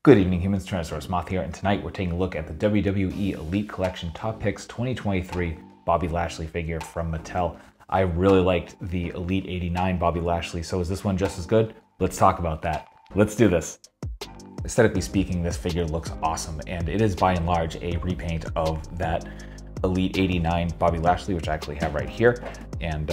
Good evening, humans. Tyrannosaurus here, and tonight we're taking a look at the WWE Elite Collection Top Picks 2023 Bobby Lashley figure from Mattel. I really liked the Elite 89 Bobby Lashley, so is this one just as good? Let's talk about that. Let's do this. Aesthetically speaking, this figure looks awesome, and it is by and large a repaint of that Elite 89 Bobby Lashley, which I actually have right here. And,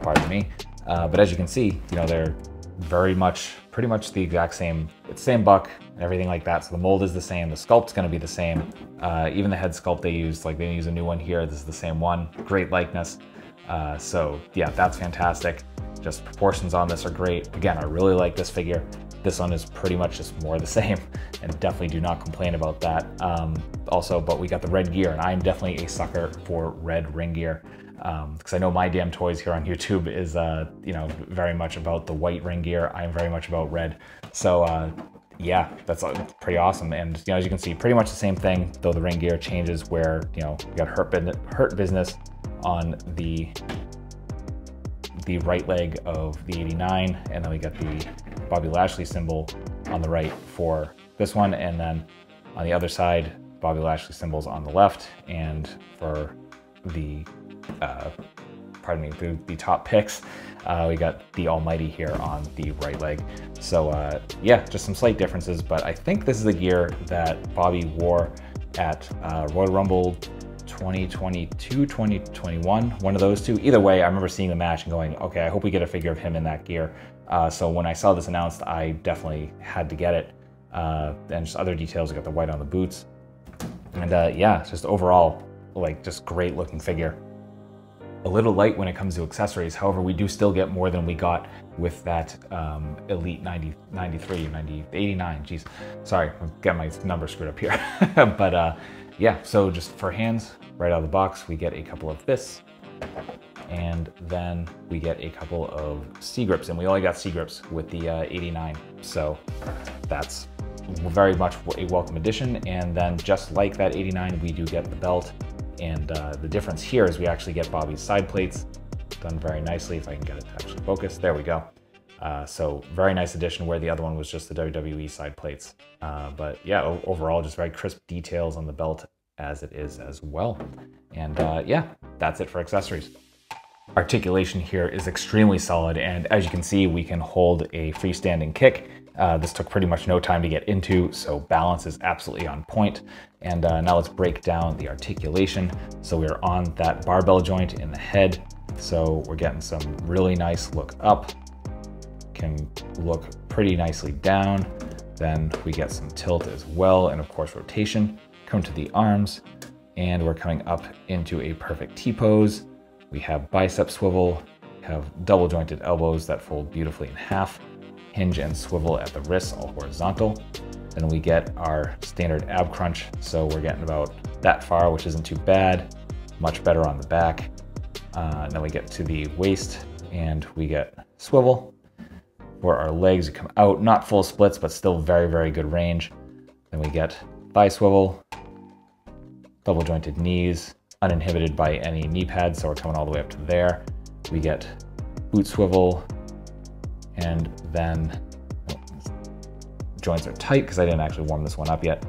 pardon me. But as you can see, they're very much, pretty much the exact same. It's the same buck and everything like that. So the mold is the same. The sculpt's going to be the same. Even the head sculpt they used, like they use a new one here. This is the same one. Great likeness. So yeah, that's fantastic. Just proportions on this are great. Again, I really like this figure. This one is pretty much just more the same, and definitely do not complain about that. Also, but we got the red gear, and I'm definitely a sucker for red ring gear. Because I know my damn toys here on YouTube is, very much about the white ring gear. I'm very much about red. So yeah, that's pretty awesome. And as you can see, pretty much the same thing, though the ring gear changes where, we got hurt business on the right leg of the 89, and then we got the Bobby Lashley symbol on the right for this one, and then on the other side, Bobby Lashley symbols on the left, and for the the top picks, we got the Almighty here on the right leg. So yeah, just some slight differences, but I think this is the gear that Bobby wore at Royal Rumble 2022, 2021, one of those two. Either way, I remember seeing the match and going, okay, I hope we get a figure of him in that gear. So when I saw this announced, I definitely had to get it. And just other details, we got the white on the boots. And yeah, just overall, like, just great looking figure. A little light when it comes to accessories. However, we do still get more than we got with that Elite 89, geez. Sorry, I'm getting my numbers screwed up here. But yeah, so just for hands, right out of the box, we get a couple of this, and then we get a couple of C-grips, and we only got C-grips with the 89. So that's very much a welcome addition. And then just like that 89, we do get the belt. And the difference here is we actually get Bobby's side plates done very nicely. If I can get it to actually focus, there we go. So very nice addition where the other one was just the WWE side plates. But yeah, overall just very crisp details on the belt as it is as well. And yeah, that's it for accessories. Articulation here is extremely solid, and as you can see, we can hold a freestanding kick. This took pretty much no time to get into, so balance is absolutely on point. And now let's break down the articulation. So we're on that barbell joint in the head, so we're getting some really nice look up, can look pretty nicely down. Then we get some tilt as well, and of course rotation. Come to the arms, and we're coming up into a perfect T-pose. We have bicep swivel, have double jointed elbows that fold beautifully in half, hinge and swivel at the wrists, all horizontal. Then we get our standard ab crunch, so we're getting about that far, which isn't too bad. Much better on the back. And then we get to the waist, and we get swivel. For our legs, we come out, not full splits, but still very, very good range. Then we get thigh swivel, double jointed knees, uninhibited by any knee pads, so we're coming all the way up to there. We get boot swivel, and then joints are tight because I didn't actually warm this one up yet.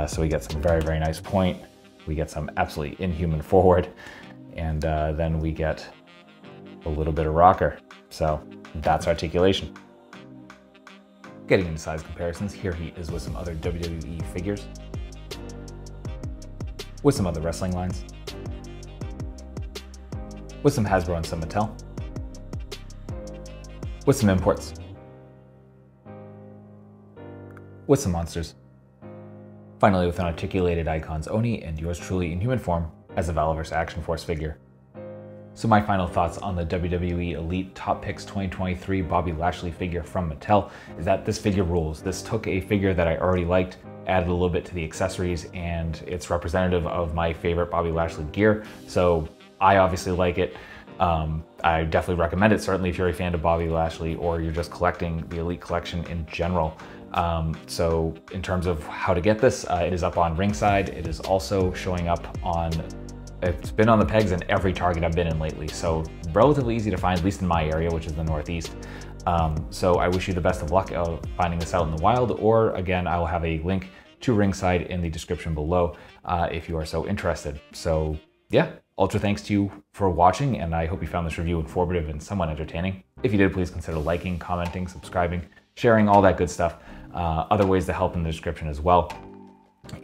So we get some very, very nice point. We get some absolutely inhuman forward, and then we get a little bit of rocker. So that's articulation. Getting into size comparisons, here he is with some other WWE figures, with some other wrestling lines, with some Hasbro and some Mattel, with some imports, with some monsters, finally with an articulated Icons Oni and yours truly in human form as a Valorverse Action Force figure. So my final thoughts on the WWE Elite Top Picks 2023 Bobby Lashley figure from Mattel is that this figure rules. This took a figure that I already liked, added a little bit to the accessories, and it's representative of my favorite Bobby Lashley gear. So I obviously like it. I definitely recommend it, certainly if you're a fan of Bobby Lashley or you're just collecting the Elite collection in general. So in terms of how to get this, it is up on Ringside. It is also showing up on, it's been on the pegs in every Target I've been in lately. So relatively easy to find, at least in my area, which is the Northeast. So I wish you the best of luck of finding this out in the wild, or again, I will have a link to Ringside in the description below if you are so interested. So yeah, ultra thanks to you for watching, and I hope you found this review informative and somewhat entertaining. If you did, please consider liking, commenting, subscribing, sharing, all that good stuff. Other ways to help in the description as well.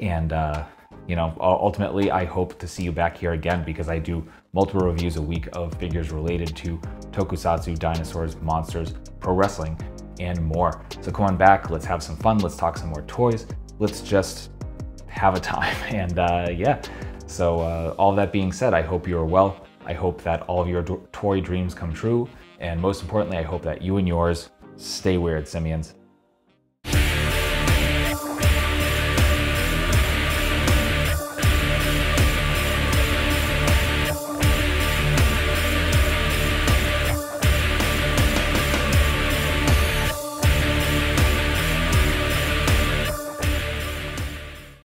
And you know, ultimately, I hope to see you back here again, because I do multiple reviews a week of figures related to tokusatsu, dinosaurs, monsters, pro wrestling, and more. So come on back, let's have some fun, let's talk some more toys, let's just have a time. And yeah, so all that being said, I hope you're well. I hope that all of your toy dreams come true. And most importantly, I hope that you and yours stay weird, simians.